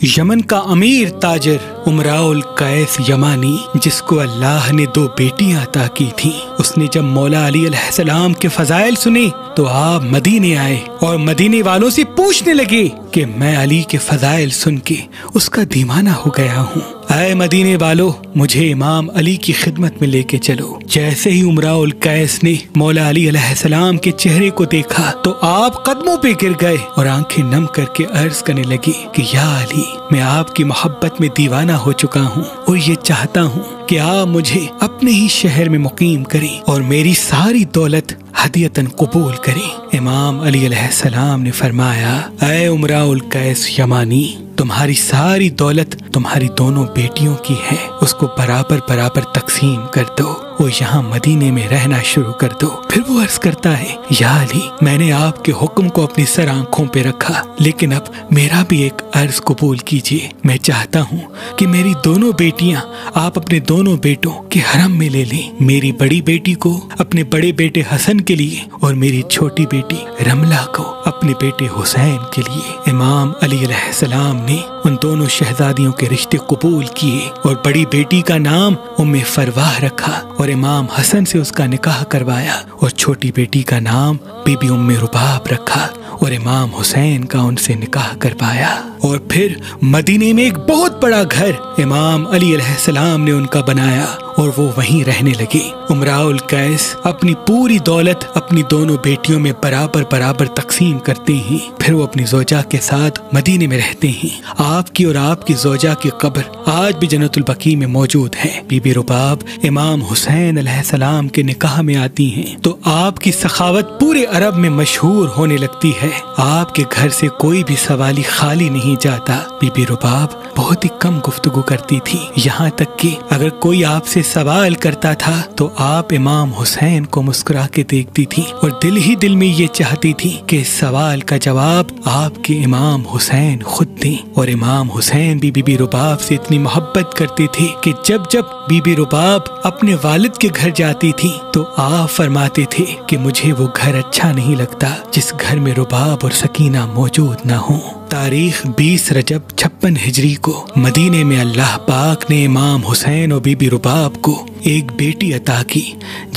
یمن کا امیر تاجر امراؤل قیس یمانی، جس کو اللہ نے 2 بیٹیاں عطا کی تھیں، اس نے جب مولا علی علیہ السلام کے فضائل سنے تو آپ مدینے آئے اور مدینے والوں سے پوچھنے لگے کہ میں علی کے فضائل سن کے اس کا دیوانہ ہو گیا ہوں، اے مدینے والو مجھے امام علی کی خدمت میں لے کے چلو۔ جیسے ہی امراؤل قیس نے مولا علی علیہ السلام کے چہرے کو دیکھا تو آپ قدموں پہ گر گئے اور آنکھیں نم کر کے عرض کرنے لگی کہ یا علی، میں آپ کی محبت میں دیوانہ ہو چکا ہوں اور یہ چاہتا ہوں کہ آپ مجھے اپنے ہی شہر میں مقیم کریں اور میری ساری دولت ہدیتاً قبول کریں۔ امام علی علیہ السلام نے فرمایا، اے امراؤل قیس یمانی، تمہاری ساری دولت تمہاری دونوں بیٹیوں کی ہے، اس کو برابر برابر تقسیم کر دو اور یہاں مدینے میں رہنا شروع کر دو۔ پھر وہ عرض کرتا ہے، یا علی، میں نے آپ کے حکم کو اپنی سر آنکھوں پہ رکھا، لیکن اب میرا بھی ایک عرض قبول کیجیے۔ میں چاہتا ہوں کہ میری دونوں بیٹیاں آپ اپنے دونوں بیٹوں کے حرم میں لے لیں، میری بڑی بیٹی کو اپنے بڑے بیٹے حسن کے لیے اور میری چھوٹی بیٹی رملہ کو اپنے بیٹے حسین کے لیے۔ امام علی علیہ السلام نے ان دونوں شہزادیوں کے رشتے قبول کیے اور بڑی بیٹی کا نام ام فرواہ رکھا اور امام حسن سے اس کا نکاح کروایا، اور چھوٹی بیٹی کا نام بی بی ام رباب رکھا اور امام حسین کا ان سے نکاح کروایا۔ اور پھر مدینے میں ایک بہت بڑا گھر امام علی علیہ السلام نے ان کا بنایا اور وہ وہیں رہنے لگے۔ امراؤل قیس اپنی پوری دولت اپنی دونوں بیٹیوں میں برابر برابر تقسیم کرتے ہیں، پھر وہ اپنی زوجہ کے ساتھ مدینے میں رہتے ہیں۔ آپ کی اور آپ کی زوجہ کی قبر آج بھی جنت البقیع میں موجود ہے۔ بی بی رباب امام حسین علیہ السلام کے نکاح میں آتی ہیں تو آپ کی سخاوت پورے عرب میں مشہور ہونے لگتی ہے۔ آپ کے گھر سے کوئی بھی سوالی خالی نہیں جاتا۔ بی بی رباب بہت ہی کم گفتگو کرتی تھی، یہاں تک کہ اگر کوئی آپ سے سوال کرتا تھا تو آپ امام حسین کو مسکرا کے دیکھتی تھی اور دل ہی دل میں یہ چاہتی تھی کہ اس سوال کا جواب آپ کے امام حسین خود دیں۔ اور امام حسین بھی بی بی رباب سے اتنی محبت کرتے تھے کہ جب جب بی بی رباب اپنے والد کے گھر جاتی تھی تو آپ فرماتے تھے کہ مجھے وہ گھر اچھا نہیں لگتا جس گھر میں رباب اور سکینہ موجود نہ ہوں۔ تاریخ 20 رجب 56 ہجری کو مدینے میں اللہ پاک نے امام حسین اور بی بی رباب کو ایک بیٹی عطا کی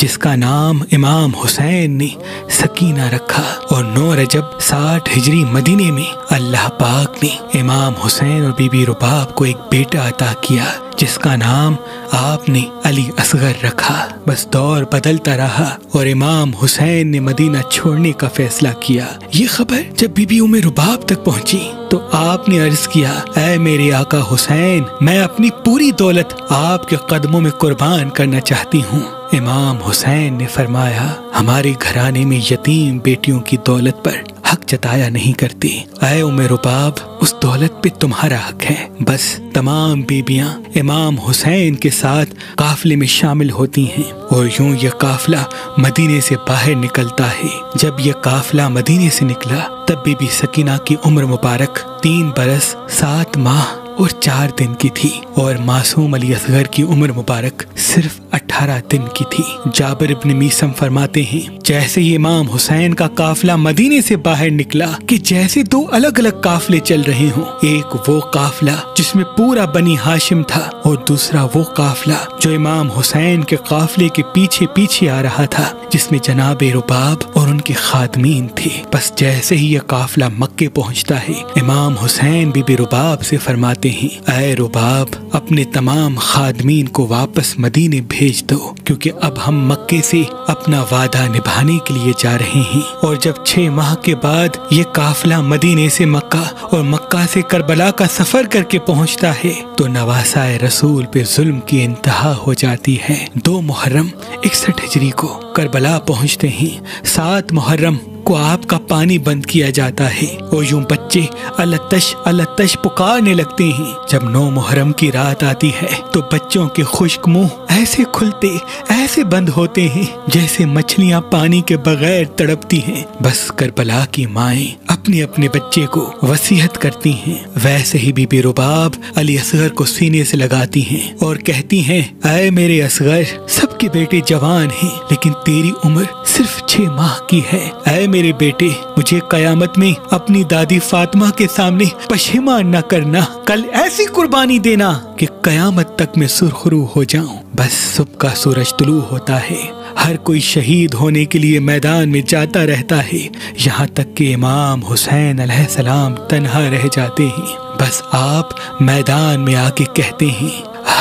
جس کا نام امام حسین نے سکینہ رکھا، اور 9 رجب 60 ہجری مدینے میں اللہ پاک نے امام حسین اور بی بی رباب کو ایک بیٹا عطا کیا جس کا نام آپ نے علی اصغر رکھا۔ بس دور بدلتا رہا اور امام حسین نے مدینہ چھوڑنے کا فیصلہ کیا۔ یہ خبر جب بی بی ام رباب تک پہنچی تو آپ نے عرض کیا، اے میرے آقا حسین، میں اپنی پوری دولت آپ کے قدموں میں قربان کرنا چاہتی ہوں۔ امام حسین نے فرمایا، ہمارے گھرانے میں یتیم بیٹیوں کی دولت پر حق جتایا نہیں کرتے، اے ام رباب اس دولت پہ تمہارا حق ہے۔ بس تمام بیبیاں امام حسین کے ساتھ قافلے میں شامل ہوتی ہیں اور یوں یہ قافلہ مدینے سے باہر نکلتا ہے۔ جب یہ قافلہ مدینے سے نکلا تب بی بی سکینہ کی عمر مبارک 3 برس 7 ماہ اور 4 دن کی تھی اور معصوم علی اصغر کی عمر مبارک صرف 18 دن کی تھی۔ جابر ابن میسم فرماتے ہیں، جیسے ہی امام حسین کا قافلہ مدینے سے باہر نکلا کہ جیسے 2 الگ الگ قافلے چل رہے ہوں، ایک وہ قافلہ جس میں پورا بنی ہاشم تھا اور دوسرا وہ قافلہ جو امام حسین کے قافلے کے پیچھے پیچھے آ رہا تھا جس میں جناب رباب اور ان کے خادمین تھے۔ بس جیسے ہی یہ قافلہ مکے پہنچتا ہے، امام حسین بی بی رباب سے فرماتے ہیں، اے رباب اپنے تمام خادمین کو واپس مدینے بھیج دو، کیونکہ اب ہم مکے سے اپنا وعدہ نبھانے کے لیے جا رہے ہیں۔ اور جب 6 ماہ کے بعد یہ قافلہ مدینے سے مکہ اور مکہ سے کربلا کا سفر کر کے پہنچتا ہے تو نواسائے رسول پہ ظلم کی انتہا ہو جاتی ہے۔ 2 محرم 61 ہجری کو کربلا پہنچتے ہیں۔ 7 محرم کو آپ کا پانی بند کیا جاتا ہے اور یوں بچے التش التش پکارنے لگتے ہیں۔ جب 9 محرم کی رات آتی ہے تو بچوں کے خشک منہ ایسے کھلتے ایسے بند ہوتے ہیں جیسے مچھلیاں پانی کے بغیر تڑپتی ہیں۔ بس کربلا کی مائیں اپنے اپنے بچے کو وصیت کرتی ہیں، ویسے ہی بی بی رباب علی اصغر کو سینے سے لگاتی ہیں اور کہتی ہیں، اے میرے اصغر، سب کے بیٹے جوان ہیں لیکن تیری عمر صرف 6 ماہ کی ہے۔ اے میرے بیٹے، مجھے قیامت میں اپنی دادی فاطمہ کے سامنے پشیمان نہ کرنا، کل ایسی قربانی دینا کہ قیامت تک میں سرخرو ہو جاؤں۔ بس صبح کا سورج طلوع ہوتا ہے، ہر کوئی شہید ہونے کے لیے میدان میں جاتا رہتا ہے، یہاں تک کہ امام حسین علیہ السلام تنہا رہ جاتے ہیں۔ بس آپ میدان میں آ کے کہتے ہیں،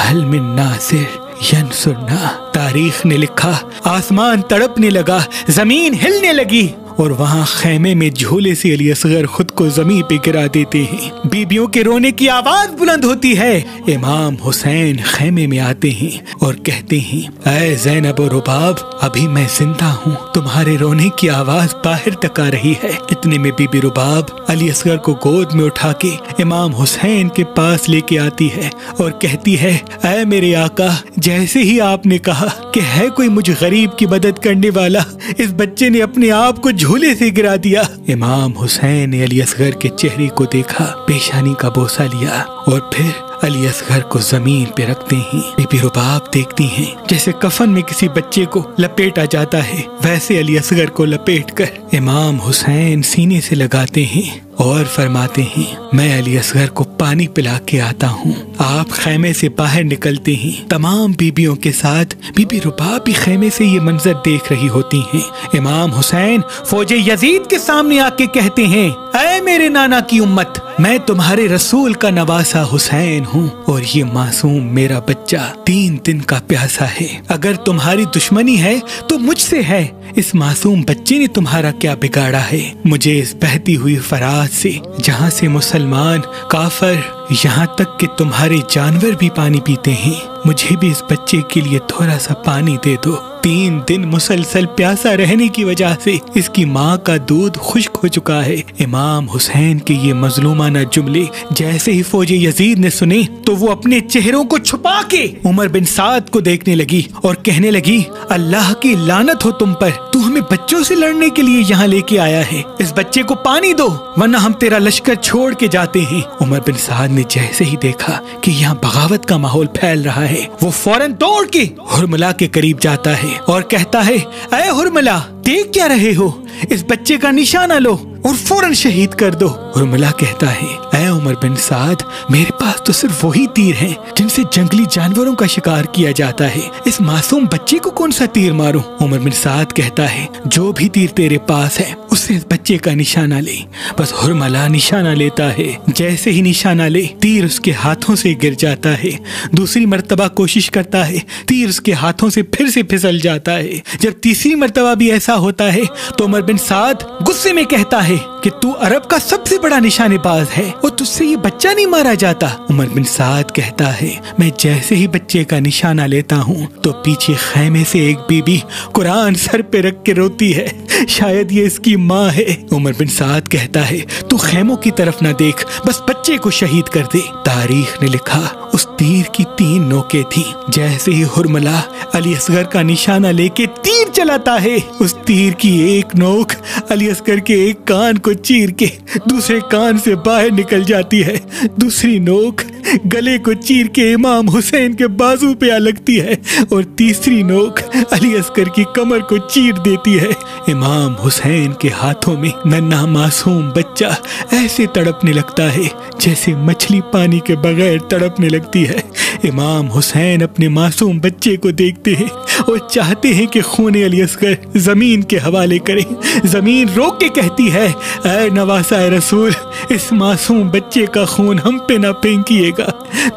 حل من ناصر ینصرنا۔ تاریخ نے لکھا، آسمان تڑپنے لگا، زمین ہلنے لگی اور وہاں خیمے میں جھولے سے علی اصغر خود کو زمین پہ گرا دیتے ہیں۔ بیبیوں کے رونے کی آواز بلند ہوتی ہے، امام حسین خیمے میں آتے ہیں اور کہتے ہیں، اے زینب و رباب، ابھی میں زندہ ہوں، تمہارے رونے کی آواز باہر تک آ رہی ہے۔ اتنے میں بی بی رباب علی اصغر کو گود میں اٹھا کے امام حسین کے پاس لے کے آتی ہے اور کہتی ہے، اے میرے آقا، جیسے ہی آپ نے کہا کہ ہے کوئی مجھ غریب کی مدد کرنے والا، اس بچے نے اپنے آپ کو جھولے سے گرا دیا۔ امام حسین نے علی اصغر کے چہرے کو دیکھا، پیشانی کا بوسہ لیا اور پھر علی اصغر کو زمین پہ رکھتے ہیں۔ بی بی رباب دیکھتی ہیں جیسے کفن میں کسی بچے کو لپیٹا جاتا ہے، ویسے علی اصغر کو لپیٹ کر امام حسین سینے سے لگاتے ہیں اور فرماتے ہیں، میں علی اصغر کو پانی پلا کے آتا ہوں۔ آپ خیمے سے باہر نکلتے ہیں، تمام بیبیوں کے ساتھ بی بی رباب بھی خیمے سے یہ منظر دیکھ رہی ہوتی ہیں۔ امام حسین فوج یزید کے سامنے آ کے کہتے ہیں، اے میرے نانا کی امت، میں تمہارے رسول کا نواسا حسین ہوں اور یہ معصوم میرا بچہ 3 دن کا پیاسا ہے۔ اگر تمہاری دشمنی ہے تو مجھ سے ہے، اس معصوم بچے نے تمہارا کیا بگاڑا ہے؟ مجھے اس بہتی ہوئی فرات سے، جہاں سے مسلمان، کافر، یہاں تک کہ تمہارے جانور بھی پانی پیتے ہیں، مجھے بھی اس بچے کے لیے تھوڑا سا پانی دے دو۔ 3 دن مسلسل پیاسا رہنے کی وجہ سے اس کی ماں کا دودھ خشک ہو چکا ہے۔ امام حسین کے یہ مظلومانہ جملے جیسے ہی فوج یزید نے سنے تو وہ اپنے چہروں کو چھپا کے عمر بن سعد کو دیکھنے لگی اور کہنے لگی، اللہ کی لعنت ہو تم پر، تو ہمیں بچوں سے لڑنے کے لیے یہاں لے کے آیا ہے، اس بچے کو پانی دو ورنہ ہم تیرا لشکر چھوڑ کے جاتے ہیں۔ عمر بن سعد نے جیسے ہی دیکھا کہ یہاں بغاوت کا ماحول پھیل رہا ہے، وہ فوراً دوڑ کے حرملہ کے قریب جاتا ہے اور کہتا ہے، اے حرملہ، دیکھ کیا رہے ہو؟ اس بچے کا نشانہ لو اور فوراً شہید کر دو۔ حرملہ کہتا ہے، اے عمر بن سعد، میرے پاس تو صرف وہی تیر ہیں جن سے جنگلی جانوروں کا شکار کیا جاتا ہے، اس معصوم بچے کو کون سا تیر ماروں؟ عمر بن سعد کہتا ہے، جو بھی تیر تیرے پاس ہے اس سے اس بچے کا نشانہ لے۔ بس حرملہ نشانہ لیتا ہے، جیسے ہی نشانہ لے تیر اس کے ہاتھوں سے گر جاتا ہے، دوسری مرتبہ کوشش کرتا ہے، تیر اس کے ہاتھوں سے پھر سے پھسل جاتا ہے۔ جب تیسری مرتبہ بھی ایسا ہوتا ہے تو عمر بن سعد غصے میں کہتا ہے کہ تو عرب کا سب سے بڑا نشانے باز ہے اور تجھ سے یہ بچہ نہیں مارا جاتا۔ عمر بن سعد کہتا ہے، میں جیسے ہی بچے کا نشانہ لیتا ہوں تو پیچھے خیمے سے ایک بی بی قرآن سر پہ رکھ کے روتی ہے، شاید یہ اس کی ماں ہے۔ عمر بن سعد کہتا ہے، تو خیموں کی طرف نہ دیکھ، بس بچے کو شہید کر دے۔ تاریخ نے لکھا، اس تیر کی 3 نوکیں تھیں، جیسے ہی حرملہ علی اصغر کا نشانہ لے کے تیر چلاتا ہے، اس تیر کی ایک نوک علی اصغر کے ایک کان کو چیر کے دوسرے کان سے باہر نکل جاتی ہے، دوسری نوک گلے کو چیر کے امام حسین کے بازو پہ آ لگتی ہے اور تیسری نوک علی اصغر کی کمر کو چیر دیتی ہے۔ امام حسین کے ہاتھوں میں ننھا معصوم بچہ ایسے تڑپنے لگتا ہے جیسے مچھلی پانی کے بغیر تڑپنے لگتی ہے۔ امام حسین اپنے معصوم بچے کو دیکھتے ہیں اور چاہتے ہیں کہ خون علی اصغر زمین کے حوالے کریں۔ زمین روک کے کہتی ہے، اے نواسہ رسول، اس معصوم بچے کا خون ہم پہ نہ پھینکیے گا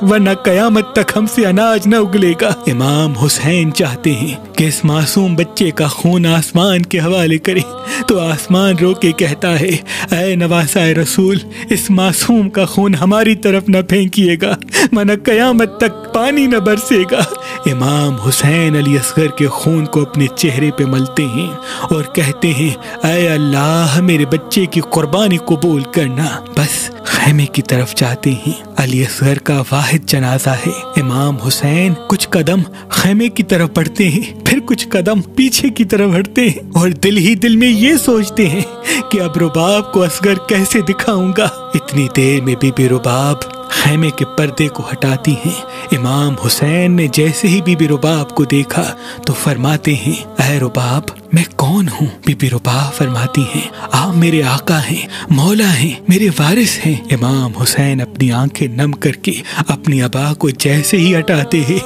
ورنہ قیامت تک ہم سے اناج نہ اگلے گا۔ امام حسین چاہتے ہیں کہ اس معصوم بچے کا خون آسمان کے حوالے کرے تو آسمان رو کے کہتا ہے، اے نواسہ رسول، اس معصوم کا خون ہماری طرف نہ پھینکیے گا ورنہ قیامت تک پانی نہ برسے گا۔ امام حسین علی اصغر کے خون کو اپنے چہرے پہ ملتے ہیں اور کہتے ہیں اے اللہ میرے بچے کی قربانی قبول کرنا۔ بس خیمے کی طرف جاتے ہیں۔ علی اصغر کا واحد جنازہ ہے۔ امام حسین کچھ قدم خیمے کی طرف بڑھتے ہیں، پھر کچھ قدم پیچھے کی طرف ہٹتے ہیں اور دل ہی دل میں یہ سوچتے ہیں کہ اب رباب کو اصغر کیسے دکھاؤں گا۔ اتنی دیر میں بی بی رباب خیمے کے پردے کو ہٹاتی ہیں۔ امام حسین نے جیسے ہی بی بی رباب کو دیکھا تو فرماتے ہیں اے رباب میں کون ہوں؟ بی بی رباب فرماتی ہیں آپ میرے آقا ہیں، مولا ہیں، میرے وارث ہیں۔ امام حسین اپنی آنکھیں نم کر کے اپنی ابا کو جیسے ہی ہٹاتے ہیں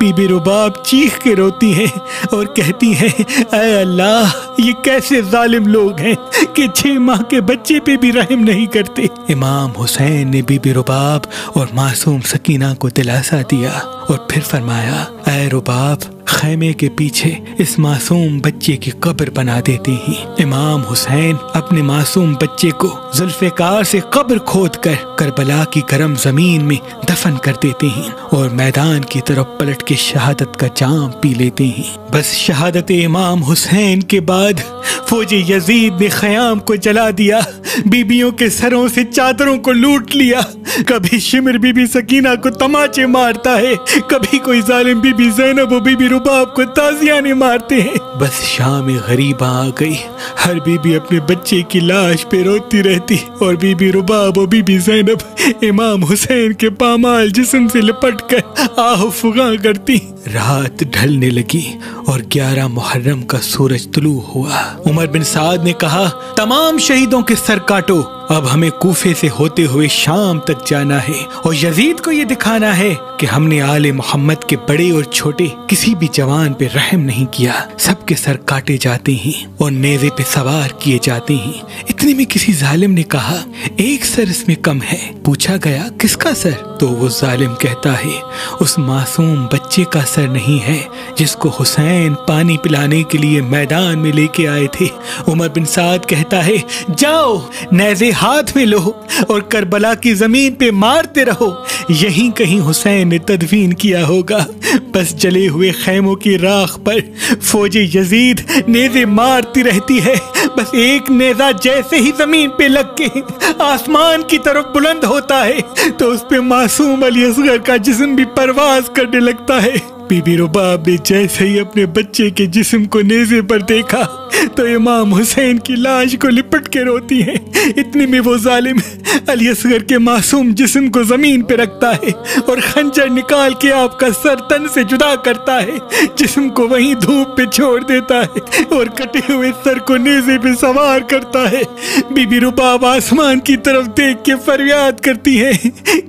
بی بی رباب چیخ کے روتی ہیں اور کہتی ہیں اے اللہ یہ کیسے ظالم لوگ ہیں کہ 6 ماہ کے بچے پہ بھی رحم نہیں کرتے۔ امام حسین نے بی بی رباب اور معصوم سکینہ کو دلاسا دیا اور پھر فرمایا اے رباب خیمے کے پیچھے اس معصوم بچے کی قبر بنا دیتے ہیں۔ امام حسین اپنے معصوم بچے کو ذوالفقار سے قبر کھود کر کربلا کی گرم زمین میں دفن کر دیتے ہیں اور میدان کی طرف پلٹ کے شہادت کا جام پی لیتے ہیں۔ بس شہادت امام حسین کے بعد فوج یزید نے خیام کو جلا دیا، بیبیوں کے سروں سے چادروں کو لوٹ لیا۔ کبھی شمر بی بی سکینہ کو تماچے مارتا ہے، کبھی کوئی ظالم بی بی زینب و بی بی رباب کو تازیانے مارتے ہیں۔ بس شام غریباں آ گئی، ہر بی بی اپنے بچے کی لاش پہ روتی رہتی اور بی بی رباب و بی بی زینب امام حسین کے پامال جسم سے لپٹ کر آہ فغاں کرتی۔ رات ڈھلنے لگی اور 11 محرم کا سورج طلوع ہوا۔ عمر بن سعد نے کہا تمام شہیدوں کے سر کاٹو، اب ہمیں کوفے سے ہوتے ہوئے شام تک جانا ہے اور یزید کو یہ دکھانا ہے کہ ہم نے آل محمد کے بڑے اور چھوٹے کسی بھی جوان پہ رحم نہیں کیا، سب کے سر کاٹے جاتے ہیں اور نیزے پہ سوار کیے جاتے ہیں۔ اتنے میں کسی ظالم نے کہا ایک سر اس میں کم ہے۔ پوچھا گیا کس کا سر؟ تو وہ ظالم کہتا ہے اس معصوم بچے کا سر نہیں ہے جس کو حسین پانی پلانے کے لیے میدان میں لے کے آئے تھے۔ عمر بن سعد کہتا ہے جاؤ نیزے ہاتھ میں لو اور کربلا کی زمین پہ مارتے رہو، یہیں کہیں حسین نے تدفین کیا ہوگا۔ بس جلے ہوئے خیموں کی راکھ پر فوج یزید نیزے مارتی رہتی ہے۔ بس ایک نیزہ جیسے ہی زمین پہ لگ کے آسمان کی طرف بلند ہوتا ہے تو اس پہ معصوم علی اصغر کا جسم بھی پرواز کرنے لگتا ہے۔ بی بی رباب نے جیسے ہی اپنے بچے کے جسم کو نیزے پر دیکھا تو امام حسین کی لاش کو لپٹ کے روتی ہیں۔ اتنے میں وہ ظالم علی اصغر کے معصوم جسم کو زمین پہ رکھتا ہے اور خنجر نکال کے آپ کا سر تن سے جدا کرتا ہے، جسم کو وہیں دھوپ پہ چھوڑ دیتا ہے اور کٹے ہوئے سر کو نیزے پہ سوار کرتا ہے۔ بی بی رباب آسمان کی طرف دیکھ کے فریاد کرتی ہے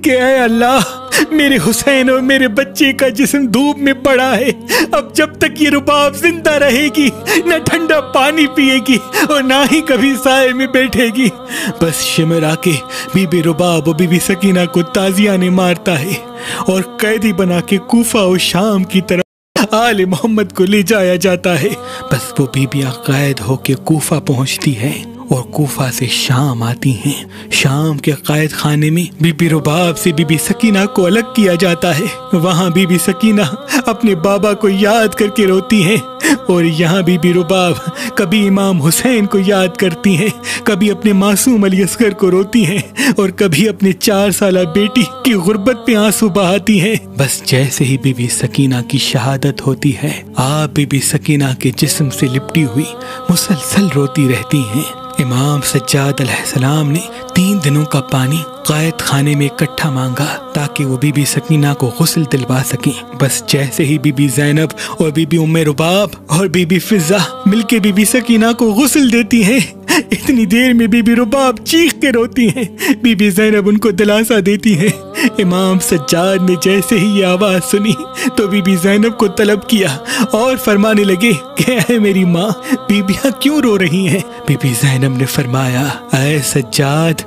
کہ اے اللہ میرے حسین اور میرے بچے کا جسم دھوپ میں پڑا ہے، اب جب تک یہ رباب زندہ رہے گی نہ ٹھنڈا پانی پیے گی اور نہ ہی کبھی سائے میں بیٹھے گی۔ بس شمر آ کے بی بی رباب و بی بی سکینہ کو تازیانے مارتا ہے اور قیدی بنا کے کوفہ و شام کی طرف آل محمد کو لے جایا جاتا ہے۔ بس وہ بیبیاں قید ہو کے کوفہ پہنچتی ہیں اور کوفہ سے شام آتی ہیں۔ شام کے قائد خانے میں بی بی رباب سے بی بی سکینہ کو الگ کیا جاتا ہے۔ وہاں بی بی سکینہ اپنے بابا کو یاد کر کے روتی ہیں اور یہاں بی بی رباب کبھی امام حسین کو یاد کرتی ہیں، کبھی اپنے معصوم علی اصغر کو روتی ہیں اور کبھی اپنے 4 سالہ بیٹی کی غربت پہ آنسو بہاتی ہیں۔ بس جیسے ہی بی بی سکینہ کی شہادت ہوتی ہے آپ بی بی سکینہ کے جسم سے لپٹی ہوئی مسلسل روتی رہتی ہیں۔ امام سجاد علیہ السلام نے 3 دنوں کا پانی قائد خانے میں اکٹھا مانگا تاکہ وہ بی بی سکینہ کو غسل دلوا سکیں۔ بس جیسے ہی بی بی زینب اور بی بی ام رباب اور بی بی فضہ مل کے بی بی سکینہ کو غسل دیتی ہیں، اتنی دیر میں بی بی رباب چیخ کے روتی ہیں، بی بی زینب ان کو دلاسا دیتی ہیں۔ امام سجاد نے جیسے ہی یہ آواز سنی تو بی بی زینب کو طلب کیا اور فرمانے لگے کہ اے میری ماں بیبیاں کیوں رو رہی ہیں؟ بی بی زینب نے فرمایا اے سجاد